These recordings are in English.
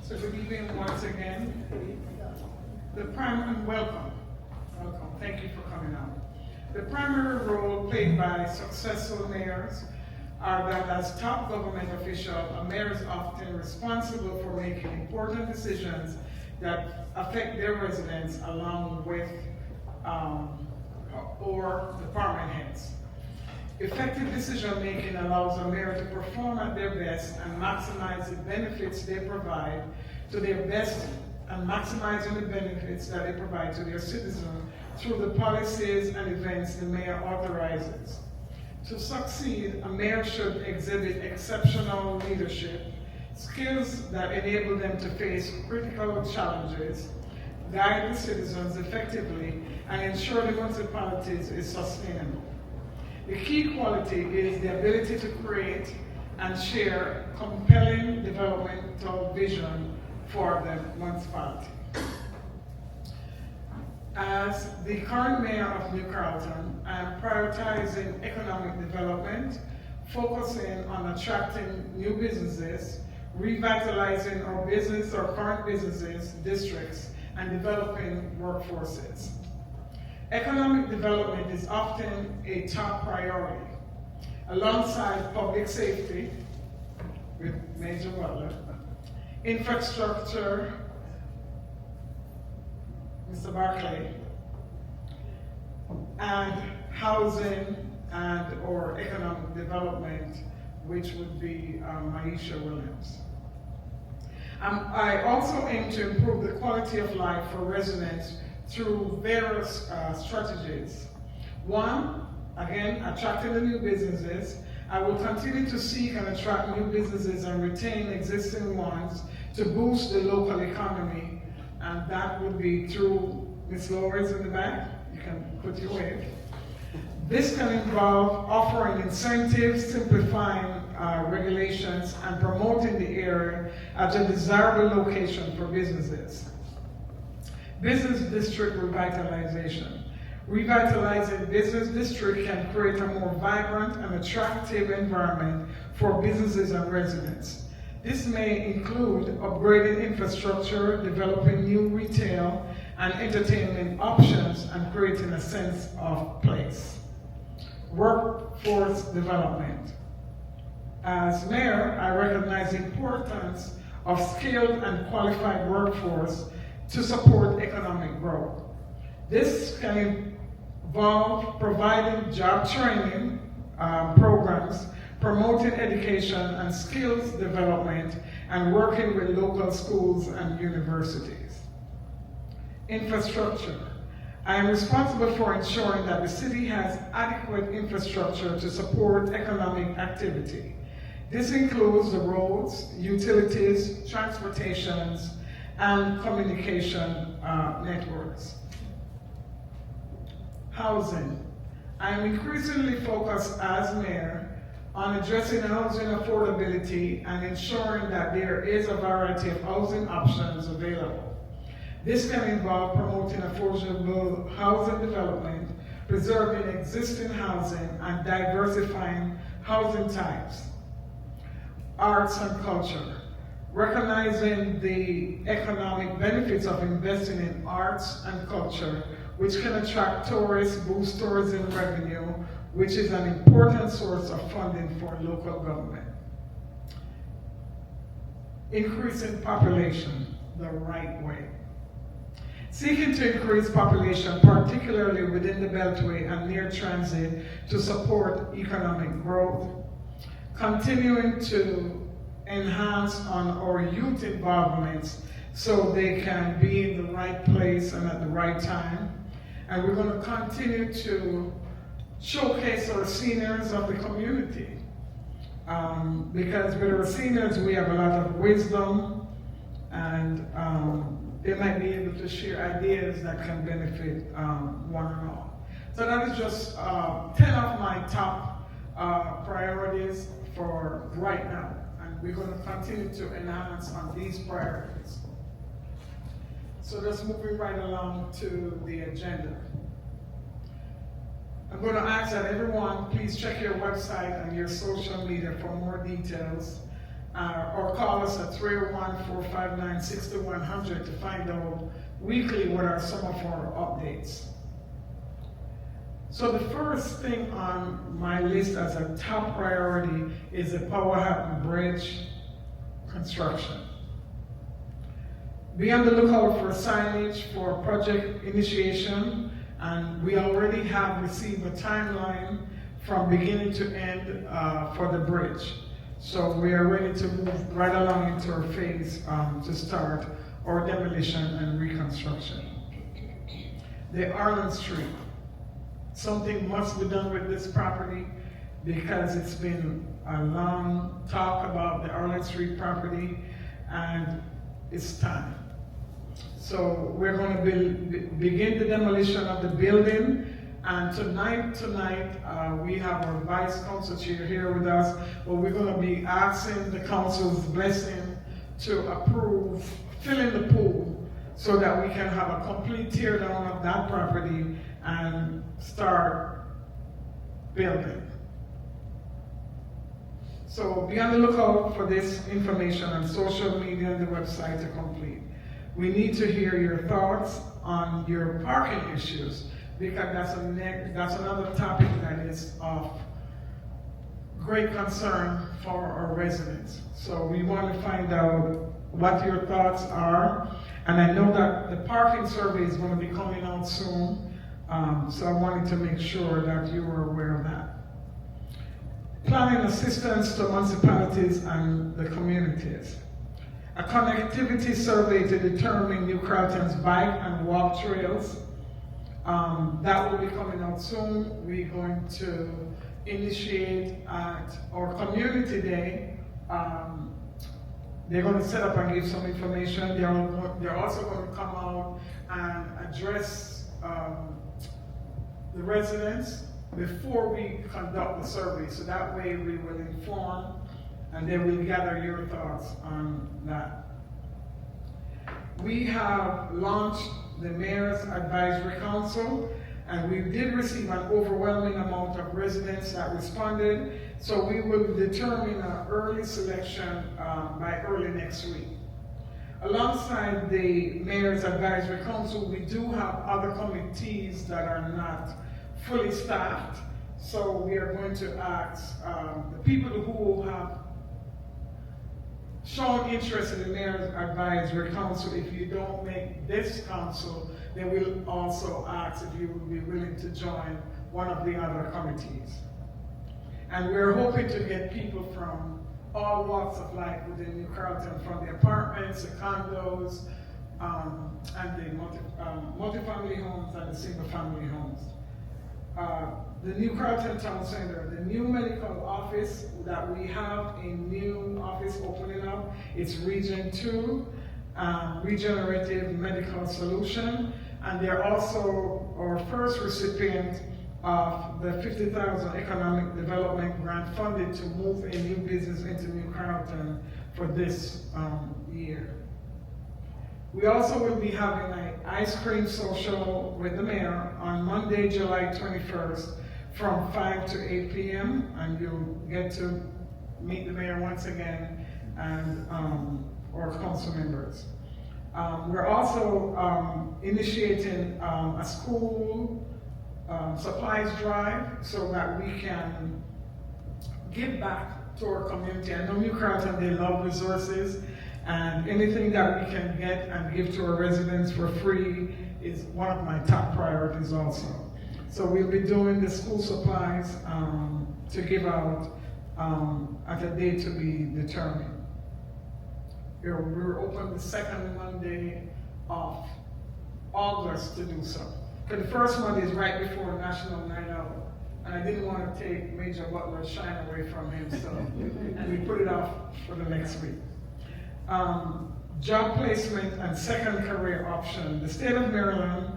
So good evening once again. Welcome. Thank you for coming out. The primary role played by successful mayors are that as top government official, a mayor is often responsible for making important decisions that affect their residents along with or department heads. Effective decision-making allows a mayor to perform at their best and maximize the benefits they provide to their best and maximizing the benefits that they provide to their citizens through the policies and events the mayor authorizes. To succeed, a mayor should exhibit exceptional leadership, skills that enable them to face critical challenges, guide the citizens effectively, and ensure the municipalities is sustainable. The key quality is the ability to create and share compelling developmental vision for the municipality. As the current mayor of New Carrollton, I am prioritizing economic development, focusing on attracting new businesses, revitalizing our business or current businesses, districts, and developing workforces. Economic development is often a top priority, alongside public safety, with Major Butler, infrastructure, Mr. Barclay, and housing and or economic development, which would be Maisha Williams. I also aim to improve the quality of life for residents through various strategies. One, again, attracting the new businesses. I will continue to seek and attract new businesses and retain existing ones to boost the local economy, and that would be through Ms. Laura's in the back. You can put your wave. This can involve offering incentives, simplifying regulations, and promoting the area as a desirable location for businesses. Business district revitalization. Revitalizing business district can create a more vibrant and attractive environment for businesses and residents. This may include upgrading infrastructure, developing new retail and entertainment options, and creating a sense of place. Workforce development. As mayor, I recognize the importance of skilled and qualified workforce to support economic growth. This can involve providing job training programs, promoting education and skills development, and working with local schools and universities. Infrastructure. I am responsible for ensuring that the city has adequate infrastructure to support economic activity. This includes the roads, utilities, transportations, and communication networks. Housing. I am increasingly focused as mayor on addressing housing affordability and ensuring that there is a variety of housing options available. This can involve promoting affordable housing development, preserving existing housing, and diversifying housing types. Arts and culture. Recognizing the economic benefits of investing in arts and culture, which can attract tourists, boost tourism revenue, which is an important source of funding for local government. Increasing population the right way. Seeking to increase population, particularly within the Beltway and near transit, to support economic growth. Continuing to enhance on our youth involvements so they can be in the right place and at the right time. And we're going to continue to showcase our seniors of the community. Because with our seniors, we have a lot of wisdom, and they might be able to share ideas that can benefit one and all. So that is just 10 of my top priorities for right now. And we're going to continue to enhance on these priorities. So just moving right along to the agenda. I'm going to ask that everyone please check your website and your social media for more details or call us at 301-459-6100 to find out weekly what are some of our updates. So the first thing on my list as a top priority is the Powhatan Bridge construction. Be on the lookout for signage for project initiation, and we already have received a timeline from beginning to end for the bridge. So we are ready to move right along into our phase to start our demolition and reconstruction. The Arlen Street. Something must be done with this property because it's been a long talk about the Arlen Street property, and it's time. So we're going to begin the demolition of the building, and tonight we have our vice council chair here with us, but we're going to be asking the council's blessing to approve filling the pool so that we can have a complete tear down of that property and start building. So be on the lookout for this information on social media and the website to complete. We need to hear your thoughts on your parking issues, because that's another topic that is of great concern for our residents. So we want to find out what your thoughts are, and I know that the parking survey is going to be coming out soon, so I wanted to make sure that you were aware of that. Planning assistance to municipalities and the communities. A connectivity survey to determine New Carrollton's bike and walk trails. That will be coming out soon. We're going to initiate at our community day. They're going to set up and give some information. They're also going to come out and address the residents before we conduct the survey. So that way we will inform, and then we'll gather your thoughts on that. We have launched the Mayor's Advisory Council, and we did receive an overwhelming amount of residents that responded, so we will determine an early selection by early next week. Alongside the Mayor's Advisory Council, we do have other committees that are not fully staffed, so we are going to ask the people who have shown interest in the Mayor's Advisory Council. If you don't make this council, then we'll also ask if you would be willing to join one of the other committees. And we're hoping to get people from all walks of life within New Carrollton, from the apartments, the condos, and the multifamily homes and the single-family homes. The New Carrollton Town Center, the new medical office that we have, a new office opening up, it's Region 2, Regenerative Medical Solution, and they're also our first recipient of the $50,000 Economic Development Grant funded to move a new business into New Carrollton for this year. We also will be having an ice cream social with the mayor on Monday, July 21st from 5 to 8 p.m. and you'll get to meet the mayor once again and our council members. We're also initiating a school supplies drive so that we can give back to our community. I know New Carrollton, they love resources, and anything that we can get and give to our residents for free is one of my top priorities also. So we'll be doing the school supplies to give out at a date to be determined. We're open the second Monday of August to do so. Because the first Monday is right before National Night Out, and I didn't want to take Major Butler's shine away from him, so we put it off for the next week. Job placement and second career option. The state of Maryland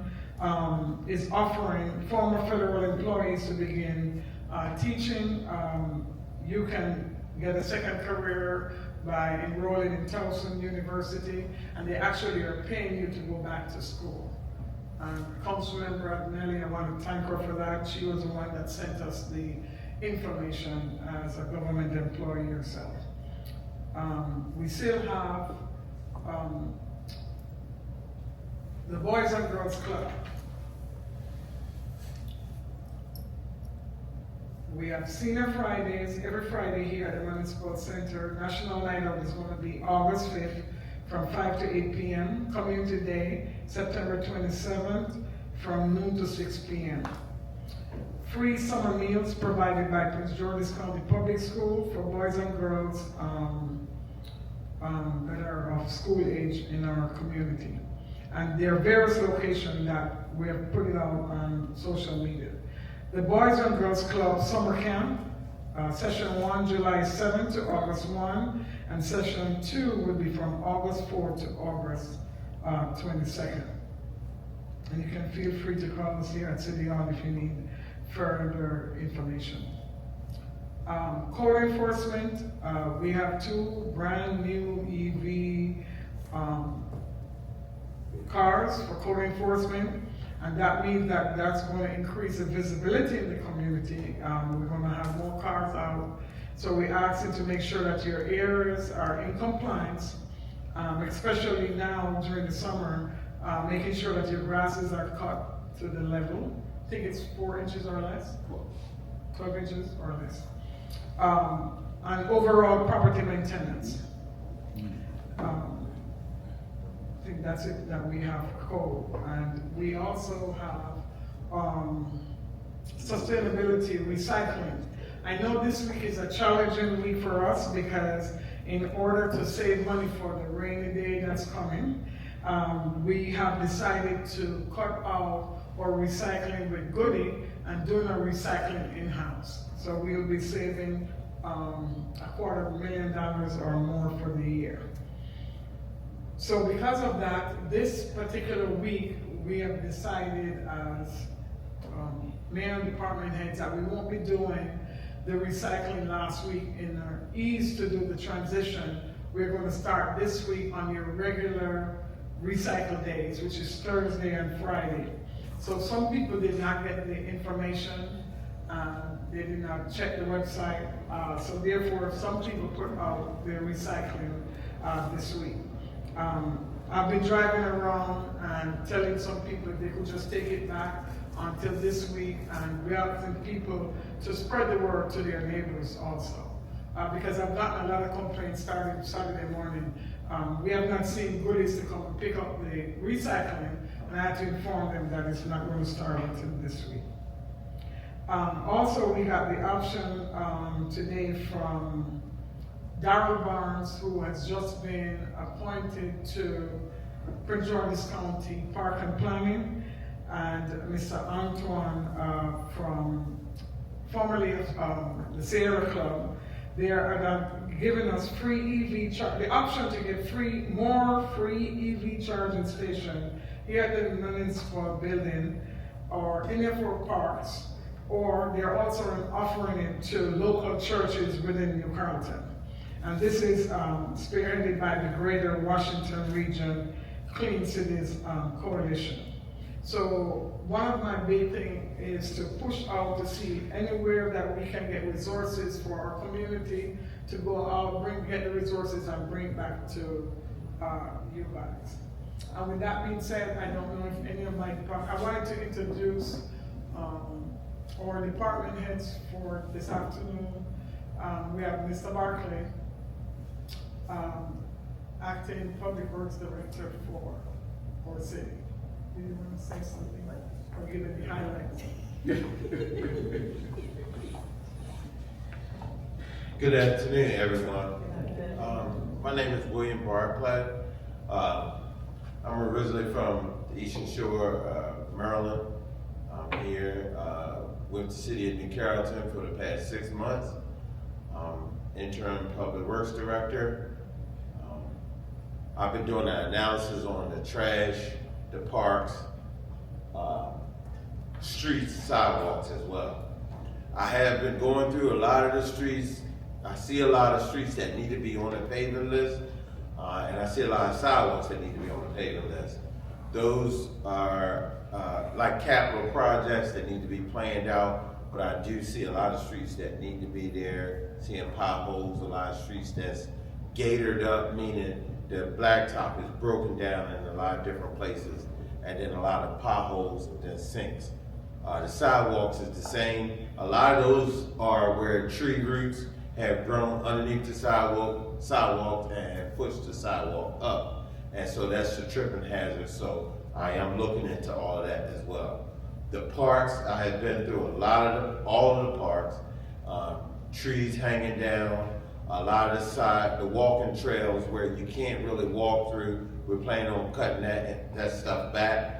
is offering former federal employees to begin teaching. You can get a second career by enrolling in Towson University, and they actually are paying you to go back to school. Councilmember Nelly, I want to thank her for that. She was the one that sent us the information as a government employee herself. We still have the Boys and Girls Club. We have Senior Fridays, every Friday here at the Municipal Center. National Night Out is going to be August 5th from 5 to 8 p.m. Community Day, September 27th from noon to 6 p.m. Free summer meals provided by Prince George's County Public School for boys and girls that are of school age in our community. And there are various locations that we have put it out on social media. The Boys and Girls Club Summer Camp, Session 1, July 7 to August 1, and Session 2 will be from August 4 to August 22nd. And you can feel free to call us here at City Hall if you need further information. Code enforcement, we have 2 brand new EV cars for code enforcement. And that means that that's going to increase the visibility in the community. We're going to have more cars out. So we ask you to make sure that your areas are in compliance, especially now during the summer, making sure that your grasses are cut to the level. I think it's 4 inches or less, 12 inches or less. And overall property maintenance. I think that's it that we have code. And we also have sustainability recycling. I know this week is a challenging week for us because in order to save money for the rainy day that's coming, we have decided to cut out our recycling with Goody and doing our recycling in-house. So we'll be saving $250,000 or more for the year. So because of that, this particular week, we have decided as mayor and department heads that we won't be doing the recycling last week in our ease to do the transition. We're going to start this week on your regular recycle days, which is Thursday and Friday. So some people did not get the information, they did not check the website, so therefore some people put out their recycling this week. I've been driving around and telling some people they could just take it back until this week, and we're asking people to spread the word to their neighbors also. Because I've gotten a lot of complaints starting Saturday morning. We have not seen Goodies to come and pick up the recycling, and I had to inform them that it's not going to start until this week. Also, we got the option today from Darrell Barnes, who has just been appointed to Prince George's County Park and Planning, and Mr. Antoine formerly of the Sierra Club. They are giving us free EV charge, the option to get more free EV charging station here at the municipal building or any of our parks, or they're also offering it to local churches within New Carrollton. And this is spearheaded by the Greater Washington Region Clean Cities Coalition. So one of my big things is to push out to see anywhere that we can get resources for our community to go out, get the resources and bring back to you guys. And with that being said, I don't know if any of my department, I wanted to introduce our department heads for this afternoon. We have Mr. Barkley, Acting Public Works Director for our city. Do you want to say something or give it the highlights? Good afternoon, everyone. My name is William Barclay. I'm originally from the Eastern Shore, Maryland. I'm here with the city of New Carrollton for the past 6 months. Interim Public Works Director. I've been doing an analysis on the trash, the parks, streets, sidewalks as well. I have been going through a lot of the streets. I see a lot of streets that need to be on the paving list, and I see a lot of sidewalks that need to be on the paving list. Those are like capital projects that need to be planned out, but I do see a lot of streets that need to be there, seeing potholes, a lot of streets that's gatered up, meaning the blacktop is broken down in a lot of different places, and then a lot of potholes and then sinks. The sidewalks is the same. A lot of those are where tree roots have grown underneath the sidewalk and pushed the sidewalk up. And so that's the tripping hazard. So I am looking into all of that as well. The parks, I have been through all of the parks, trees hanging down, a lot of the walking trails where you can't really walk through. We're planning on cutting that stuff back.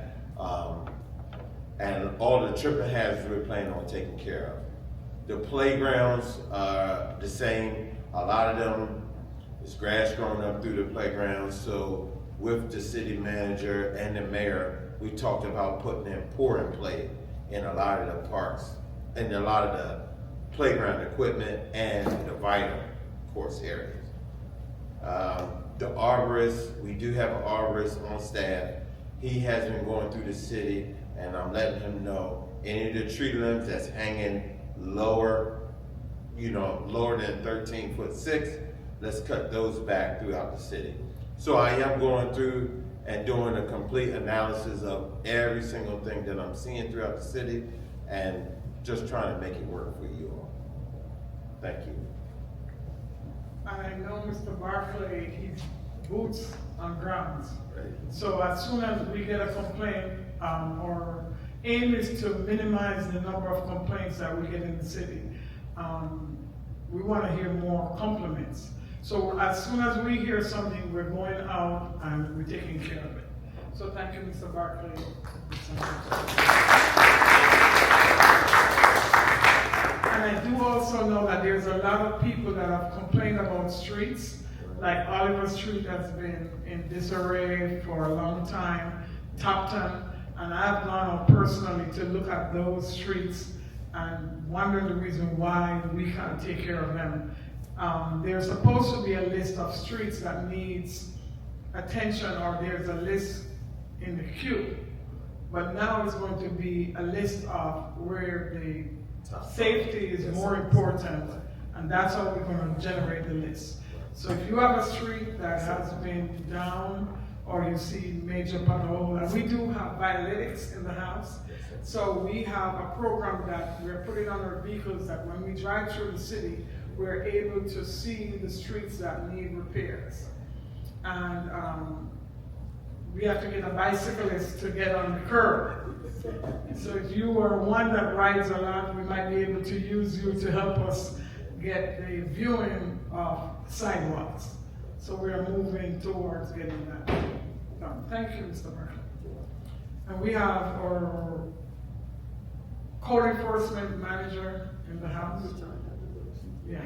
And all the tripping hazards we're planning on taking care of. The playgrounds are the same. A lot of them, there's grass growing up through the playgrounds. So with the city manager and the mayor, we talked about putting in pour-and play in a lot of the parks, and a lot of the playground equipment and the vital course areas. The arborist, we do have an arborist on staff. He has been going through the city, and I'm letting him know any of the tree limbs that's hanging lower, lower than 13'6", let's cut those back throughout the city. So I am going through and doing a complete analysis of every single thing that I'm seeing throughout the city and just trying to make it work for you all. Thank you. I know Mr. Barclay, he's boots on grounds. Right. So as soon as we get a complaint, our aim is to minimize the number of complaints that we get in the city. We want to hear more compliments. So as soon as we hear something, we're going out and we're taking care of it. So thank you, Mr. Barclay. And I do also know that there's a lot of people that have complained about streets, like Oliver Street has been in disarray for a long time, Topton, and I've gone out personally to look at those streets and wonder the reason why we can't take care of them. There's supposed to be a list of streets that needs attention, or there's a list in the queue. But now it's going to be a list of where the safety is more important, and that's how we're going to generate the list. So if you have a street that has been down, or you see major pothole, and we do have analytics in the house, so we have a program that we're putting on our vehicles that when we drive through the city, we're able to see the streets that need repairs. And we have to get a bicyclist to get on the curb. So if you are one that rides a lot, we might be able to use you to help us get the viewing of sidewalks. So we are moving towards getting that done. Thank you, Mr. Murphy. And we have our code enforcement manager in the house. Yeah.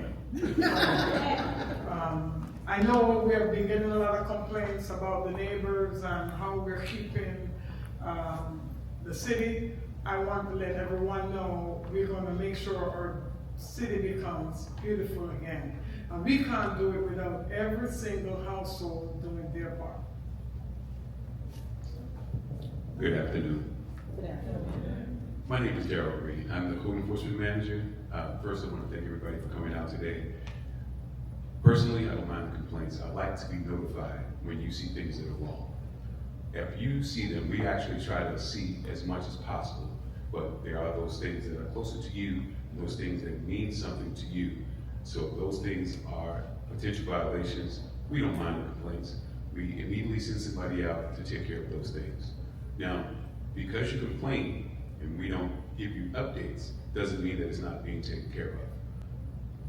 I know we have been getting a lot of complaints about the neighbors and how we're keeping the city. I want to let everyone know we're going to make sure our city becomes beautiful again. And we can't do it without every single household doing their part. Good afternoon. Good afternoon. My name is Darryl Green. I'm the code enforcement manager. First, I want to thank everybody for coming out today. Personally, I don't mind the complaints. I like to be notified when you see things that are wrong. If you see them, we actually try to see as much as possible, but there are those things that are closer to you, and those things that mean something to you. So if those things are potential violations, we don't mind the complaints. We immediately send somebody out to take care of those things. Now, because you complain and we don't give you updates, doesn't mean that it's not being taken care of.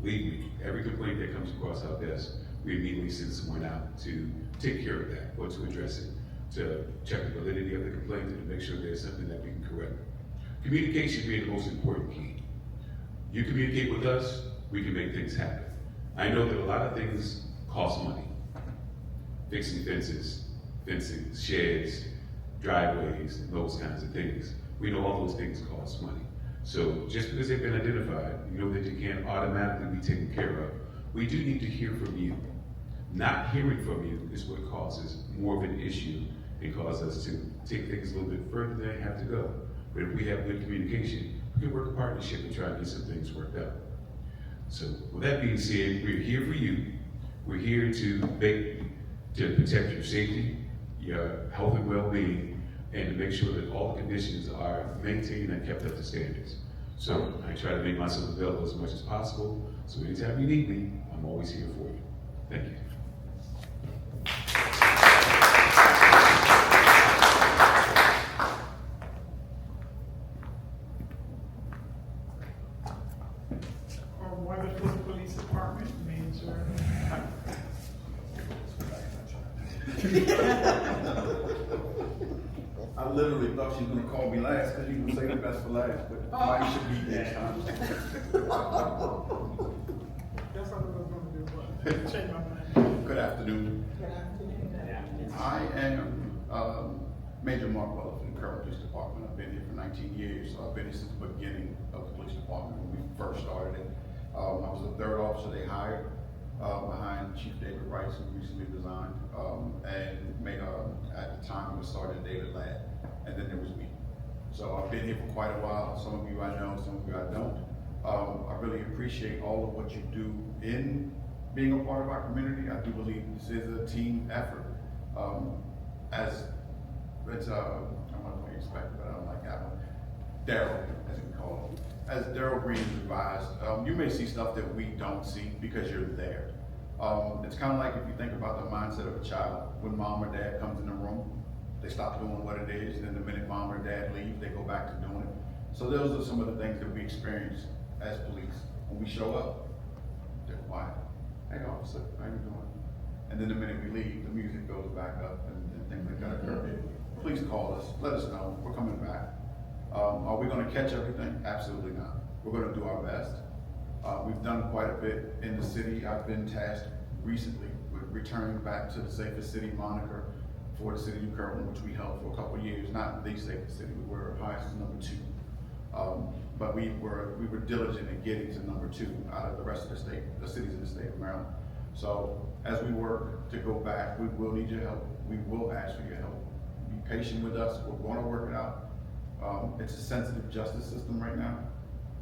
Believe me, every complaint that comes across our desk, we immediately send someone out to take care of that or to address it, to check the validity of the complaint and to make sure there's something that we can correct. Communication being the most important key. You communicate with us, we can make things happen. I know that a lot of things cost money. Fixing fences, sheds, driveways, and those kinds of things. We know all those things cost money. So just because they've been identified, you know that you can't automatically be taken care of. We do need to hear from you. Not hearing from you is what causes more of an issue and causes us to take things a little bit further than they have to go. But if we have good communication, we can work a partnership and try to get some things worked out. So with that being said, we're here for you. We're here to protect your safety, your health and well-being, and to make sure that all the conditions are maintained and kept up to standards. So I try to make myself available as much as possible. So anytime you need me, I'm always here for you. Thank you. Our wonderful police department manager. I literally thought she was gonna call me last, because you can say the best for last, but Mike should be next time. That's what I was gonna do, but change my mind. Good afternoon. I am Major Mark Weller from the Current Police Department. I've been here for 19 years, so I've been here since the beginning of the police department when we first started it. I was the third officer they hired behind Chief David Rice, who recently resigned, and made at the time it was Sergeant David Ladd, and then there was me. So I've been here for quite a while. Some of you I know, some of you I don't. I really appreciate all of what you do in being a part of our community. I do believe this is a team effort. As it's I don't know what you expect, but I don't like that one. Daryl, as we call him. As Daryl Green advised, you may see stuff that we don't see because you're there. It's kind of like if you think about the mindset of a child. When mom or dad comes in the room, they stop doing what it is, and then the minute mom or dad leave, they go back to doing it. So those are some of the things that we experience as police. When we show up, they're quiet. Hey officer, how you doing? And then the minute we leave, the music goes back up and things like that occur. Please call us, let us know, we're coming back. Are we gonna catch everything? Absolutely not. We're gonna do our best. We've done quite a bit in the city. I've been tasked recently with returning back to the safest city moniker for the city of Kirtland, which we held for a couple of years. Not the safest city, we were highest as number 2. But we were diligent in getting to number 2 out of the rest of the state, the cities in the state of Maryland. So as we work to go back, we will need your help. We will ask for your help. Be patient with us. We're going to work it out. It's a sensitive justice system right now.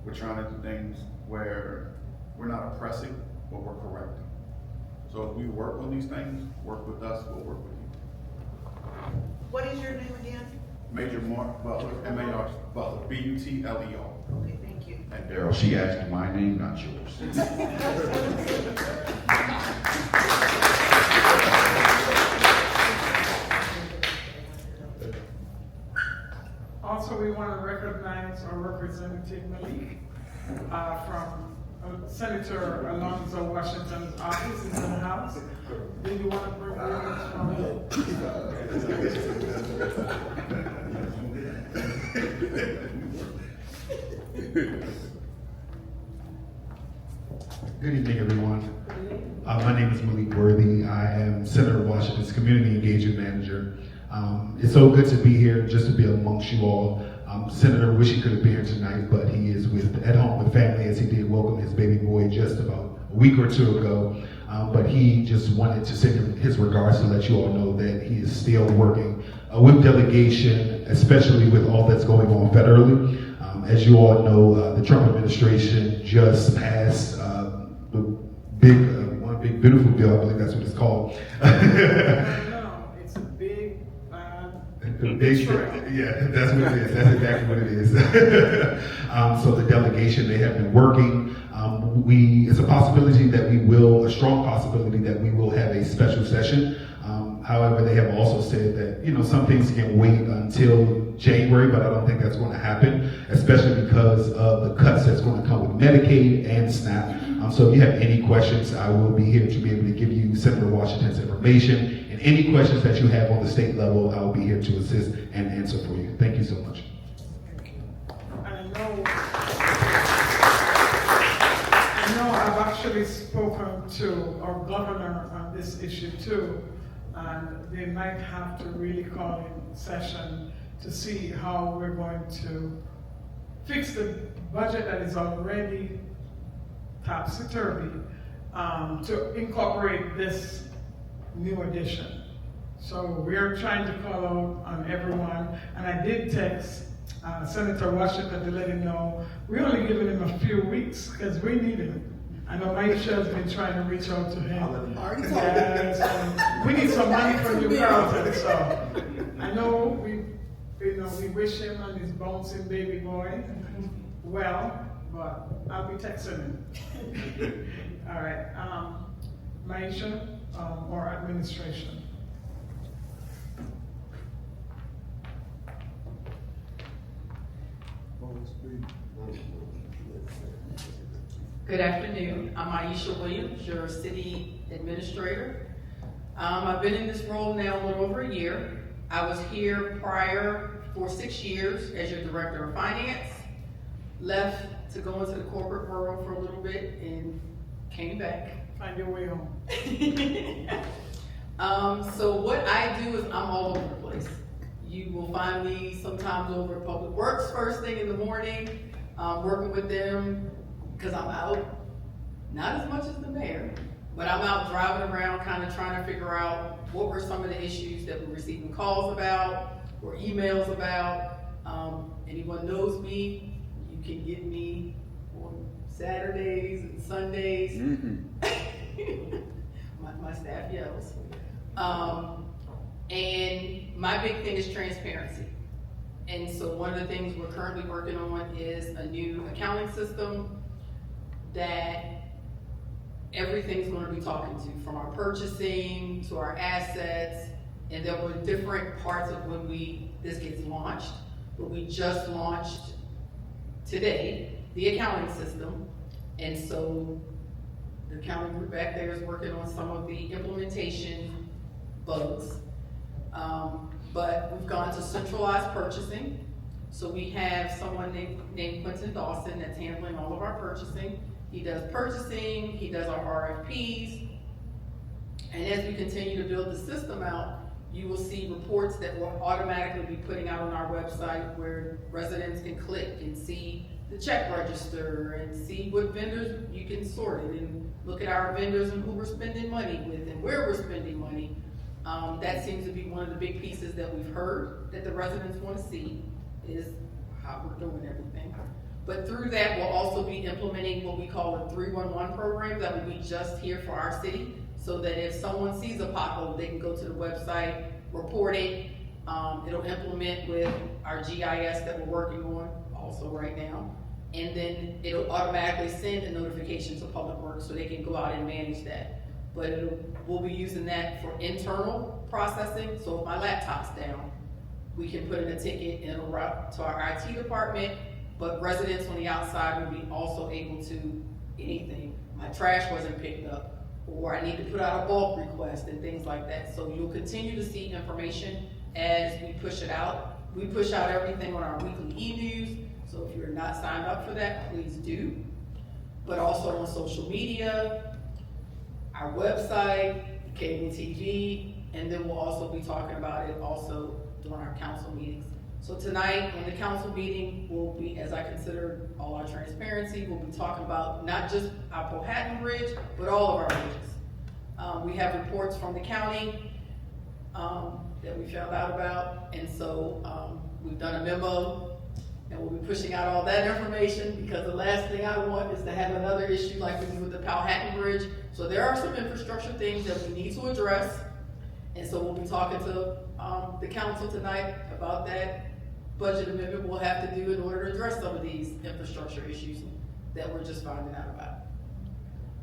We're trying to do things where we're not oppressing, but we're correcting. So if we work on these things, work with us, we'll work with you. What is your name again? Major Mark Butler, M-A-R Butler, B-U-T-L-E-R. Okay, thank you. And Daryl, she asked my name, not yours. Also, we want to recognize our Representative Malik from Senator Alonzo Washington's office is in the house. Do you want to bring words from him? Good evening, everyone. My name is Malik Worthy. I am Senator Washington's Community Engagement Manager. It's so good to be here, just to be amongst you all. Senator wish he could have been here tonight, but he is at home with family, as he did welcome his baby boy just about a week or two ago. But he just wanted to send his regards to let you all know that he is still working with delegation, especially with all that's going on federally. As you all know, the Trump administration just passed the one big beautiful bill. I believe that's what it's called. No, it's a big, yeah, that's what it is. That's exactly what it is. So the delegation, they have been working. It's a possibility that a strong possibility that we will have a special session. However, they have also said that, some things can wait until January, but I don't think that's going to happen, especially because of the cuts that's going to come with Medicaid and SNAP. So if you have any questions, I will be here to be able to give you Senator Washington's information. And any questions that you have on the state level, I will be here to assist and answer for you. Thank you so much. I know I've actually spoken to our governor on this issue too, and they might have to really call in session to see how we're going to fix the budget that is already topsy-turvy, to incorporate this new addition. So we're trying to call out on everyone, and I did text Senator Washington to let him know we're only giving him a few weeks because we need him. I know Maisha has been trying to reach out to him. Already told Yes, we need some money for New Carlton, so I know we wish him and his bouncing baby boy well, but I'll be texting him. All right, Maisha, or administration. Good afternoon. I'm Aisha Williams, your city administrator. I've been in this role now a little over a year. I was here prior for 6 years as your director of finance, left to go into the corporate world for a little bit and came back. Find your way home. So what I do is I'm all over the place. You will find me sometimes over at Public Works first thing in the morning, working with them because I'm out, not as much as the mayor, but I'm out driving around kind of trying to figure out what were some of the issues that we're receiving calls about or emails about. Anyone knows me, you can get me on Saturdays and Sundays. My staff yells. And my big thing is transparency. And so one of the things we're currently working on is a new accounting system that everything's going to be talking to, from our purchasing to our assets. And there were different parts of when this gets launched, but we just launched today the accounting system. And so the accounting group back there is working on some of the implementation bugs. But we've gone to centralized purchasing. So we have someone named Quentin Dawson that's handling all of our purchasing. He does purchasing, he does our RFPs. And as we continue to build the system out, you will see reports that will automatically be putting out on our website where residents can click and see the check register and see what vendors you can sort it and look at our vendors and who we're spending money with and where we're spending money. That seems to be one of the big pieces that we've heard that the residents want to see is how we're doing everything. But through that, we'll also be implementing what we call a 311 program that will be just here for our city, so that if someone sees a pothole, they can go to the website, report it. It'll implement with our GIS that we're working on also right now. And then it'll automatically send a notification to Public Works so they can go out and manage that. But we'll be using that for internal processing. So if my laptop's down, we can put in a ticket and it'll route to our IT department. But residents on the outside will be also able to anything. My trash wasn't picked up, or I need to put out a bulk request and things like that. So you'll continue to see information as we push it out. We push out everything on our weekly e-news. So if you're not signed up for that, please do. But also on social media, our website, cable TV, and then we'll also be talking about it also during our council meetings. So tonight, on the council meeting, we'll be, as I consider all our transparency, we'll be talking about not just our Powhatan Bridge, but all of our bridges. We have reports from the county that we found out about, and so we've done a memo, and we'll be pushing out all that information, because the last thing I want is to have another issue like we did with the Powhatan Bridge. So there are some infrastructure things that we need to address, and so we'll be talking to the council tonight about that budget amendment we'll have to do in order to address some of these infrastructure issues that we're just finding out about.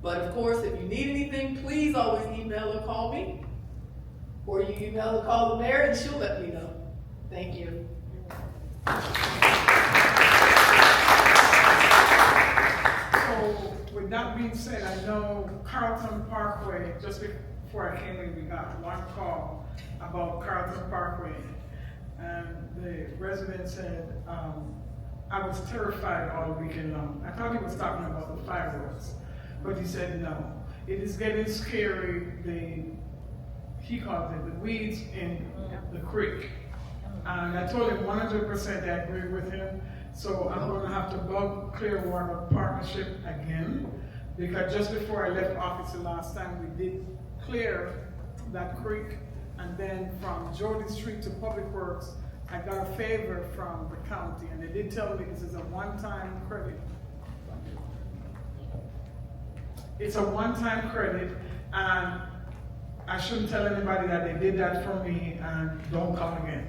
But of course, if you need anything, please always email or call me, or you email or call the mayor and she'll let me know. Thank you. So with that being said, I know Carlton Parkway, just before I came in, we got one call about Carlton Parkway. And the resident said, I was terrified all weekend long. I thought he was talking about the fireworks, but he said no. It is getting scary, he called it the weeds in the creek. And I told him 100% I agree with him. So I'm gonna have to bug Clearwater Partnership again, because just before I left office the last time, we did clear that creek. And then from Jordan Street to Public Works, I got a favor from the county, and they did tell me this is a one-time credit. It's a one-time credit, and I shouldn't tell anybody that they did that for me and don't call again.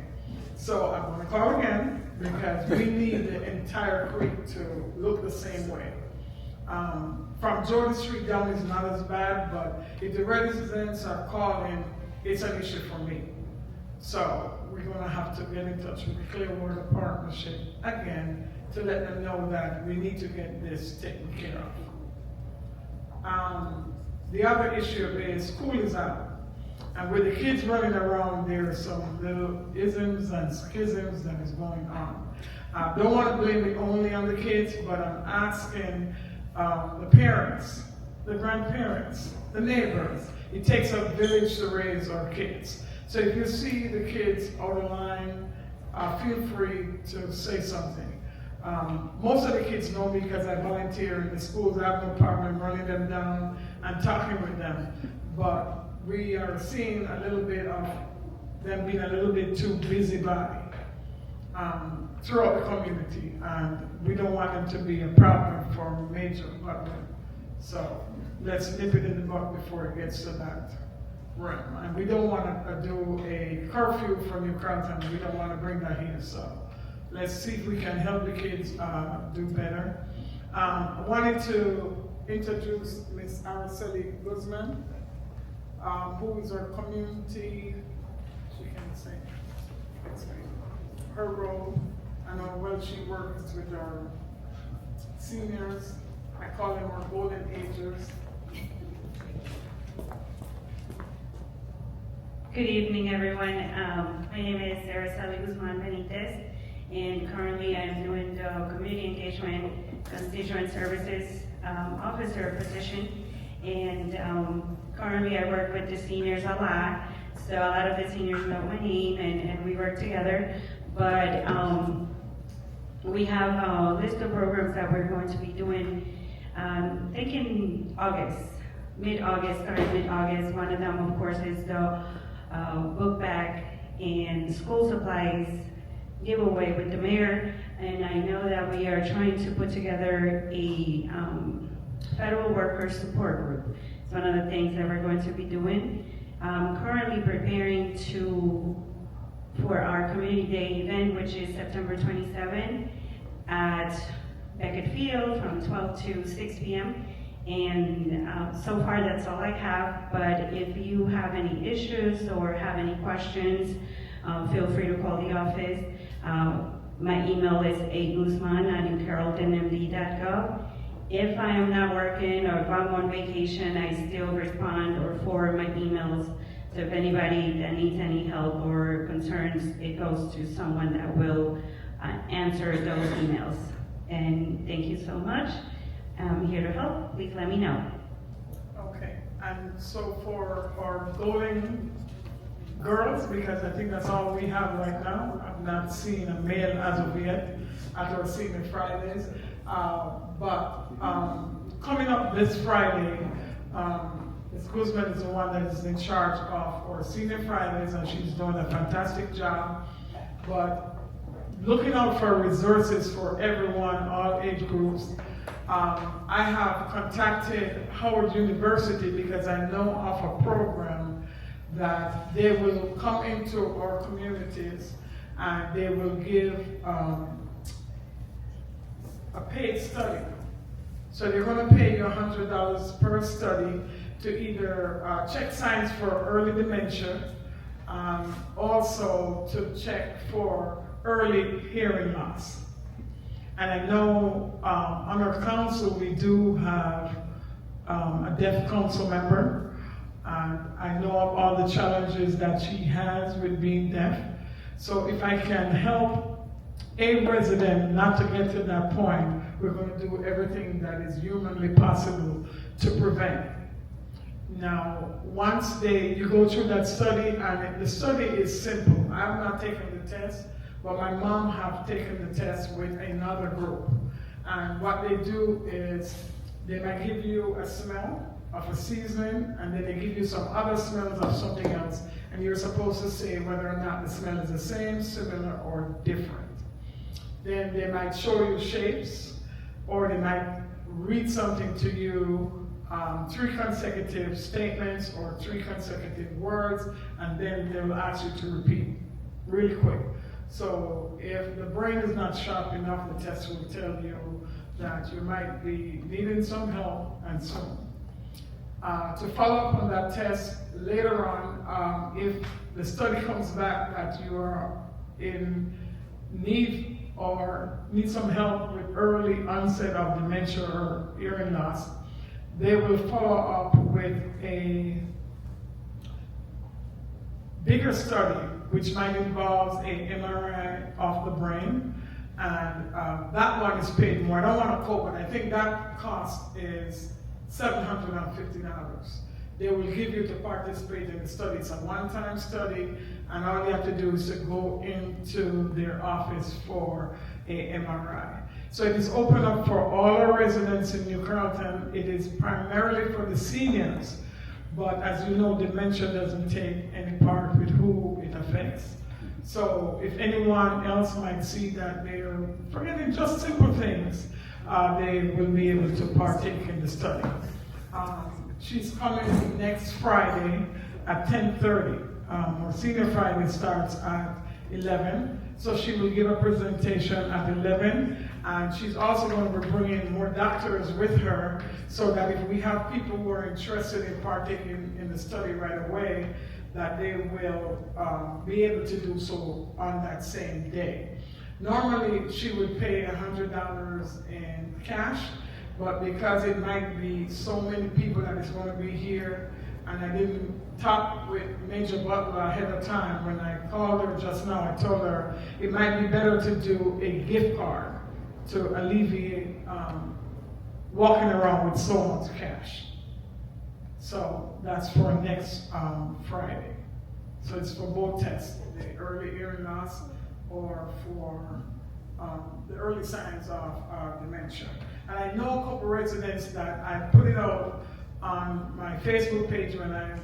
So I'm gonna call again because we need the entire creek to look the same way. From Jordan Street down is not as bad, but if the residents are calling, it's an issue for me. So we're gonna have to get in touch with the Clearwater Partnership again to let them know that we need to get this taken care of. The other issue is school is out. And with the kids running around, there are some little isms and schisms that is going on. I don't want to blame it only on the kids, but I'm asking the parents, the grandparents, the neighbors. It takes a village to raise our kids. So if you see the kids out of line, feel free to say something. Most of the kids know me because I volunteer in the schools. I have no problem running them down and talking with them. But we are seeing a little bit of them being a little bit too busybody throughout the community, and we don't want them to be a problem for Major Butler. So let's nip it in the bud before it gets to that realm. And we don't want to do a curfew for New Carrollton. We don't want to bring that here. So let's see if we can help the kids do better. I wanted to introduce Ms. Araceli Guzman, who is our community, she can say her role, and how well she works with our seniors. I call them our golden agers. Good evening, everyone. My name is Araceli Guzman Benitez, and currently I'm doing the Community Engagement Constituent Services Officer position. And currently I work with the seniors a lot, so a lot of the seniors know my name and we work together. But we have a list of programs that we're going to be doing, I think in August, starting mid-August. One of them, of course, is the book bag and school supplies giveaway with the mayor. And I know that we are trying to put together a federal workers support group. It's one of the things that we're going to be doing. Currently preparing for our Community Day event, which is September 27 at Beckett Field from 12 to 6 p.m. And so far that's all I have, but if you have any issues or have any questions, feel free to call the office. My email is aguzman@newcarrolltonmd.gov. If I am not working or if I'm on vacation, I still respond or forward my emails. So if anybody that needs any help or concerns, it goes to someone that will answer those emails. And thank you so much. I'm here to help. Please let me know. Okay, and so for our golden girls, because I think that's all we have right now. I've not seen a male as of yet at our Senior Fridays. But coming up this Friday, Ms. Guzman is the one that is in charge of our Senior Fridays, and she's doing a fantastic job. But looking out for resources for everyone, all age groups, I have contacted Howard University because I know of a program that they will come into our communities and they will give a paid study. So they're going to pay you $100 per study to either check signs for early dementia, also to check for early hearing loss. And I know on our council we do have a deaf council member, and I know of all the challenges that she has with being deaf. So if I can help a resident not to get to that point, we're going to do everything that is humanly possible to prevent. Now, once you go through that study, and the study is simple. I have not taken the test, but my mom have taken the test with another group. And what they do is they might give you a smell of a seasoning, and then they give you some other smells of something else, and you're supposed to say whether or not the smell is the same, similar, or different. Then they might show you shapes, or they might read something to you 3 consecutive statements or 3 consecutive words, and then they will ask you to repeat really quick. So if the brain is not sharp enough, the test will tell you that you might be needing some help and so on. To follow up on that test later on, if the study comes back that you are in need or need some help with early onset of dementia or hearing loss, they will follow up with a bigger study, which might involve a MRI of the brain, and that one is paid more. I don't want to quote, but I think that cost is $750. They will give you to participate in the study. It's a one-time study, and all you have to do is to go into their office for a MRI. So it is open up for all our residents in New Carrollton. It is primarily for the seniors, but as you know, dementia doesn't take any part with who it affects. So if anyone else might see that they're forgetting just simple things, they will be able to partake in the study. She's coming next Friday at 10:30. Our senior Friday starts at 11. So she will give a presentation at 11. And she's also going to be bringing more doctors with her so that if we have people who are interested in partaking in the study right away, that they will be able to do so on that same day. Normally, she would pay $100 in cash, but because it might be so many people that is going to be here, and I didn't talk with Major Butler ahead of time, when I called her just now, I told her it might be better to do a gift card to alleviate walking around with so much cash. So that's for next Friday. So it's for both tests, the early hearing loss or for the early signs of dementia. And I know a couple residents that I put it out on my Facebook page when I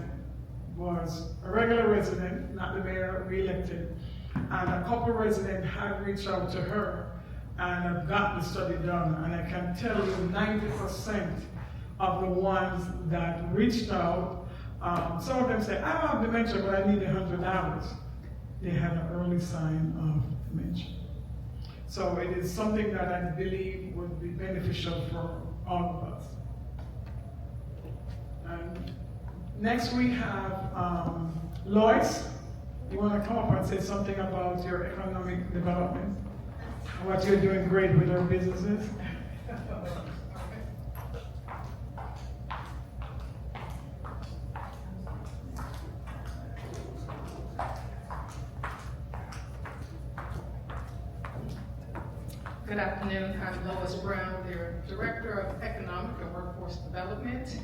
was a regular resident, not the mayor, re-elected, and a couple residents had reached out to her and have got the study done. And I can tell you 90% of the ones that reached out, some of them said, I don't have dementia, but I need $100. They had an early sign of dementia. So it is something that I believe would be beneficial for all of us. And next we have Lois. You want to come up and say something about your economic development? What you're doing great with our businesses? Good afternoon, I'm Lois Brown, the Director of Economic and Workforce Development.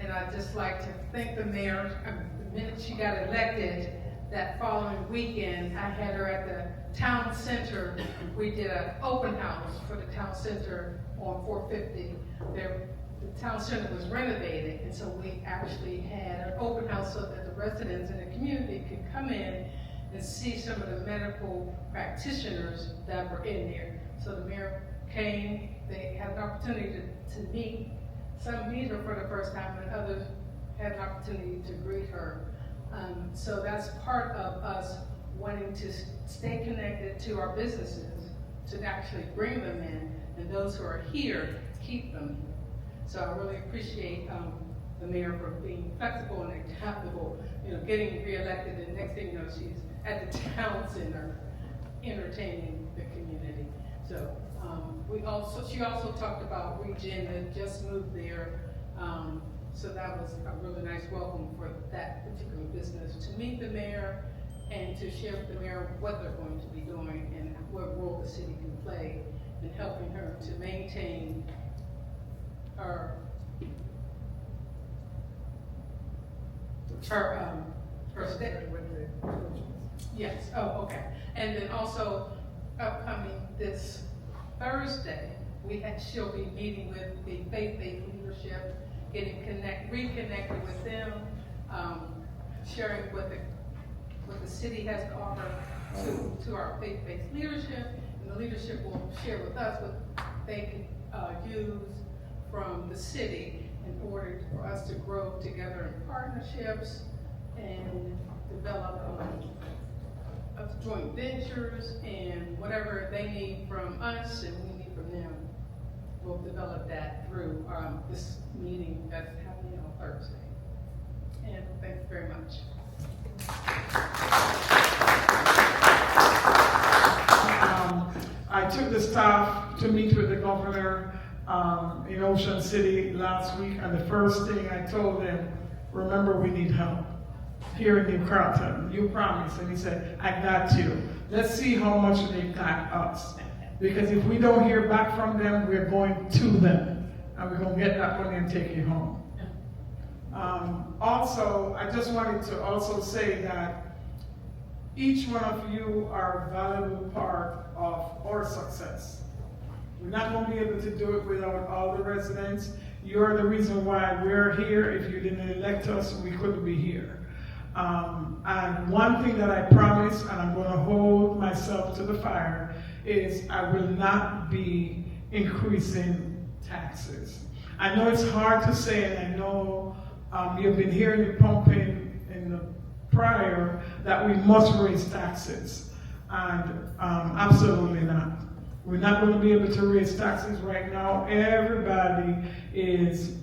And I'd just like to thank the mayor. The minute she got elected, that following weekend, I had her at the town center. We did an open house for the town center on 450. The town center was renovated, and so we actually had an open house so that the residents in the community could come in and see some of the medical practitioners that were in there. So the mayor came, they had an opportunity to meet. Some meet her for the first time, and others had an opportunity to greet her. So that's part of us wanting to stay connected to our businesses, to actually bring them in, and those who are here, keep them. So I really appreciate the mayor for being flexible and adaptable, getting reelected, and next thing you know, she's at the town center entertaining the community. So she also talked about Regen that just moved there. So that was a really nice welcome for that particular business to meet the mayor and to share with the mayor what they're going to be doing and what role the city can play in helping her to maintain her state. Yes, oh, okay. And then also upcoming this Thursday, she'll be meeting with the faith-based leadership, getting reconnected with them, sharing what the city has to offer to our faith-based leadership, and the leadership will share with us what they can use from the city in order for us to grow together in partnerships and develop joint ventures and whatever they need from us and we need from them. We'll develop that through this meeting that's happening on Thursday. And thank you very much. I took the staff to meet with the governor in Ocean City last week, and the first thing I told them, remember, we need help here in New Carlton. You promised. And he said, I got you. Let's see how much they got us. Because if we don't hear back from them, we're going to them. And we're going to get that money and take it home. Also, I just wanted to also say that each one of you are a valuable part of our success. We're not going to be able to do it without all the residents. You're the reason why we're here. If you didn't elect us, we couldn't be here. And one thing that I promise, and I'm going to hold myself to the fire, is I will not be increasing taxes. I know it's hard to say, and I know you've been hearing the pumping in the prior that we must raise taxes, and absolutely not. We're not going to be able to raise taxes right now. Everybody is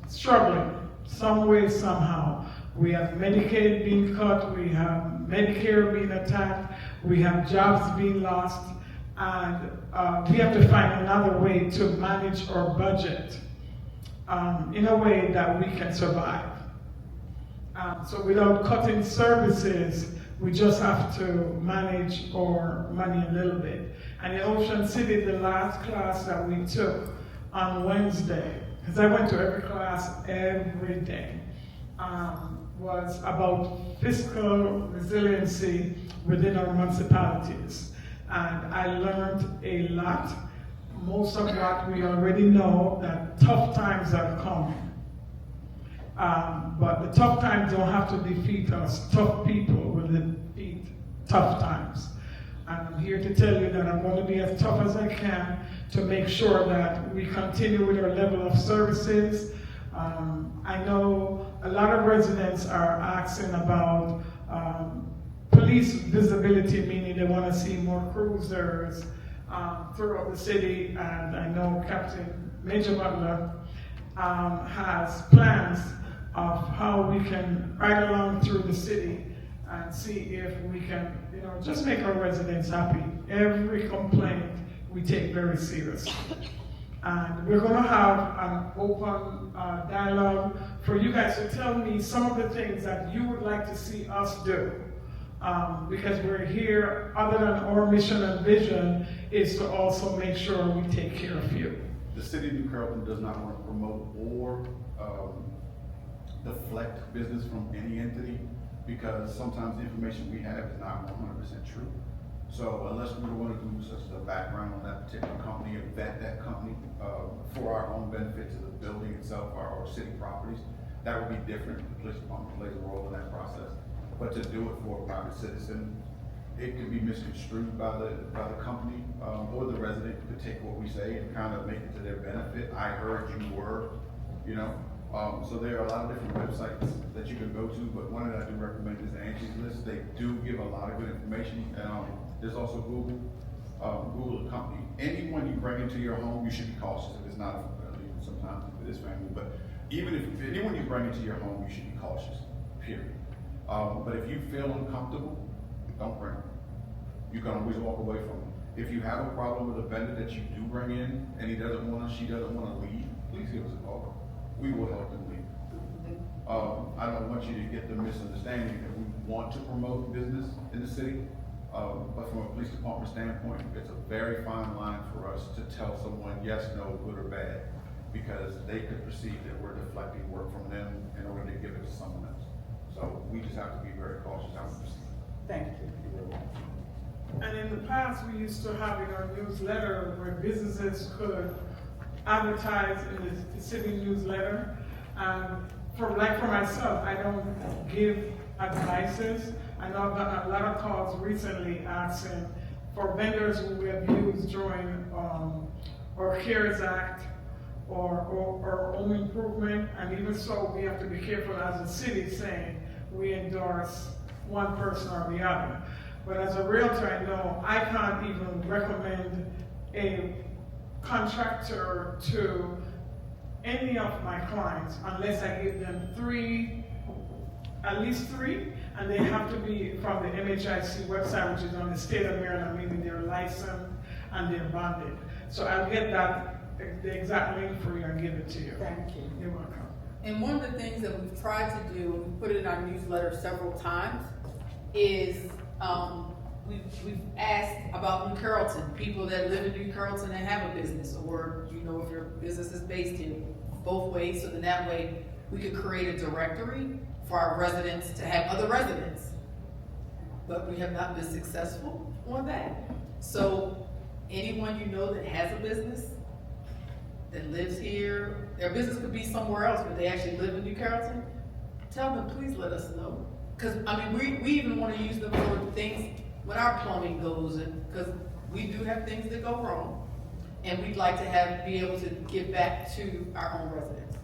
struggling some way, somehow. We have Medicaid being cut, we have Medicare being attacked, we have jobs being lost, and we have to find another way to manage our budget in a way that we can survive. So without cutting services, we just have to manage our money a little bit. And in Ocean City, the last class that we took on Wednesday, because I went to every class every day, was about fiscal resiliency within our municipalities. And I learned a lot. Most of what we already know, that tough times are coming. But the tough times don't have to defeat us. Tough people will defeat tough times. And I'm here to tell you that I'm going to be as tough as I can to make sure that we continue with our level of services. I know a lot of residents are asking about police visibility, meaning they want to see more cruisers throughout the city, and I know Captain Major Butler has plans of how we can ride along through the city and see if we can, just make our residents happy. Every complaint we take very seriously. And we're going to have an open dialogue for you guys to tell me some of the things that you would like to see us do. Because we're here, other than our mission and vision, is to also make sure we take care of you. The city of New Carrollton does not want to promote or deflect business from any entity, because sometimes the information we have is not 100% true. So unless we were going to do such a background on that particular company and vet that company for our own benefit to the building itself or our city properties, that would be different. The police department plays a role in that process. But to do it for a private citizen, it could be misconstrued by the company or the resident to take what we say and kind of make it to their benefit. I heard you were, so there are a lot of different websites that you can go to, but one that I do recommend is Angie's List. They do give a lot of good information. There's also Google. Google a company. Anyone you bring into your home, you should be cautious. If it's not, sometimes if it is family, but even if anyone you bring into your home, you should be cautious, period. But if you feel uncomfortable, don't bring them. You can always walk away from them. If you have a problem with a vendor that you do bring in and she doesn't want to leave, please give us a call. We will help them leave. I don't want you to get the misunderstanding that we want to promote business in the city, but from a police department standpoint, it's a very fine line for us to tell someone yes, no, good or bad, because they could perceive that we're deflecting work from them in order to give it to someone else. So we just have to be very cautious how we proceed. Thank you. And in the past, we used to have in our newsletter where businesses could advertise in the city newsletter. And for myself, I don't give advices. I know I've gotten a lot of calls recently asking for vendors who we have used during our CARES Act or home improvement, and even so, we have to be careful as a city saying we endorse one person or the other. But as a realtor, I know I can't even recommend a contractor to any of my clients unless I give them at least three, and they have to be from the MHIC website, which is on the state of Maryland, meaning they're licensed and they're bonded. So I'll get the exact link for you and give it to you. Thank you. You're welcome. And one of the things that we've tried to do, and we put it in our newsletter several times, is we've asked about New Carrollton, people that live in New Carrollton and have a business, or if your business is based in both ways, so then that way we could create a directory for our residents to have other residents. But we have not been successful on that. So anyone you know that has a business, that lives here, their business could be somewhere else, but they actually live in New Carrollton, tell them, please let us know. Because, we even want to use them for things when our plumbing goes in, because we do have things that go wrong, and we'd like to be able to give back to our own residents.